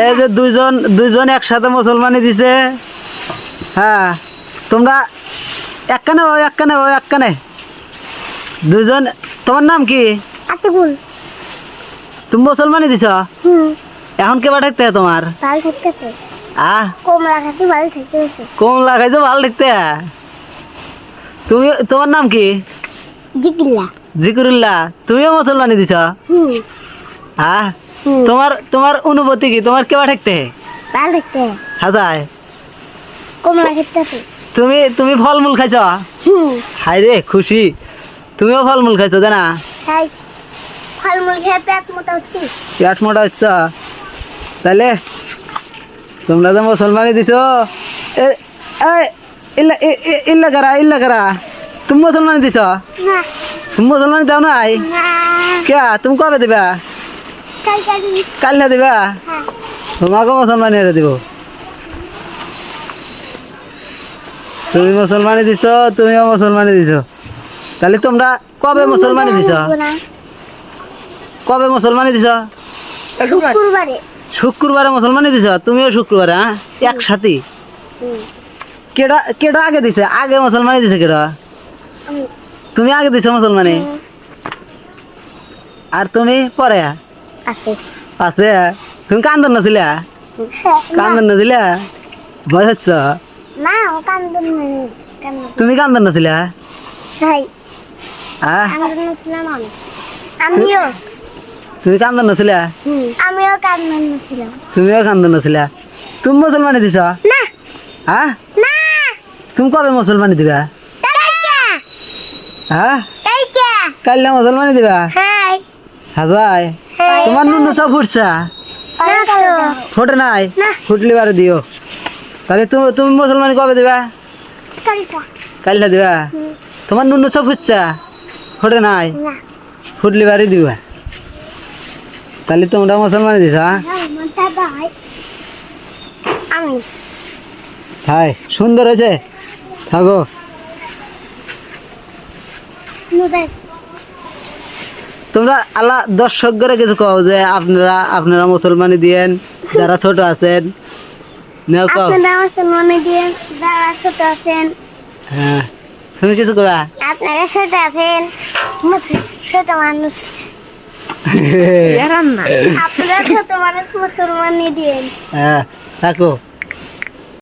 এই যে দুইজন দুইজন একসাথে মুসলমানি দিছে। হ্যাঁ, তোমরা একখানে দুইজন। তোমার নাম কি? আতিকুল। তুমি মুসলমানি দিছ? এখন কেবা থাকতে তোমার? ভালো থাকতে। কমলা খাইতে ভালো থাকতে। কমলা খাইছো ভালো থাকতে। তুমি, তোমার নাম কি? জিকিল্লা। জিকিরুল্লাহ। তুমিও মুসলমানি দিছ? হ্যাঁ। তোমার তোমার অনুভূতি কি? তোমার কেবা থাকতে? ভালো থাকতে। হাজায় কমলা খাইতে। তুমি তুমি ফলমূল খাইছ? হাই রে খুশি। তুমিও ফলমূল খাইছো তাই না? হাই, ফলমূল খেয়ে পেট মোটা হচ্ছে। পেট মোটা হচ্ছ? তাহলে তোমরা যে মুসলমানি দিছ, ইল্লা কারা তুমি মুসলমানি দিছ? না তুমি মুসলমানি দাও নাই? না, কে তুমি কবে দিবা? কাল্লা দিবা? তোমাকে মুসলমানি এনে দিব। তুমি মুসলমানি দিছ, তুমিও মুসলমানি দিছ। তাহলে তোমরা কবে মুসলমানি দিছ? কবে মুসলমানি দিছ? শুক্রবারে। শুক্রবারে মুসলমানি দিছ? তুমিও শুক্রবারে? হ্যাঁ, একসাথে। কেডা কেডা আগে দিছে? আগে মুসলমানি দিছে কেডা? তুমি আগে দিছো মুসলমানি, আর তুমি পরে? আছে। তুমি কান্দন নাছিলা? কান্দন নাছিলা? বুঝাচ্ছ? না, কান্দন তুমি কান্দন নাছিলা? আমিও তুমি কান্দন নাছিলা? আমিও কান্দন ছিলাম। তুমিও কান্দন নাছিলা? তুমি মুসলমানি দিছ? না হ্যাঁ, না, তুমি কবে মুসলমানি দিবা? হ্যাঁ, কাল্লা মুসলমানি দিবা? হাজাই তোমার নুন সব ফুটছা? ফোটে নাই? ফুটলি বারে দিও। তাহলে তুমি মুসলমানি কবে দিবা? কাল্লা দিবা? তোমার নুন সব ফুটছা? ফোটে নাই? ফুটলি বারে দিবা। তাহলে তোমরা মুসলমানি দিছ? হাই, সুন্দর হয়েছে। থাকো। তোমরা আল্লাহ দর্শক করে কিছু কও যে আপনারা আপনারা মুসলমানি দিয়েন, যারা ছোট আছেন। হ্যাঁ, তুমি কিছু করা? আপনারা ছোট আছেন, ছোট মানুষ। আপনারা ছোট মানুষ মুসলমানি দিয়েন। হ্যাঁ, থাকো।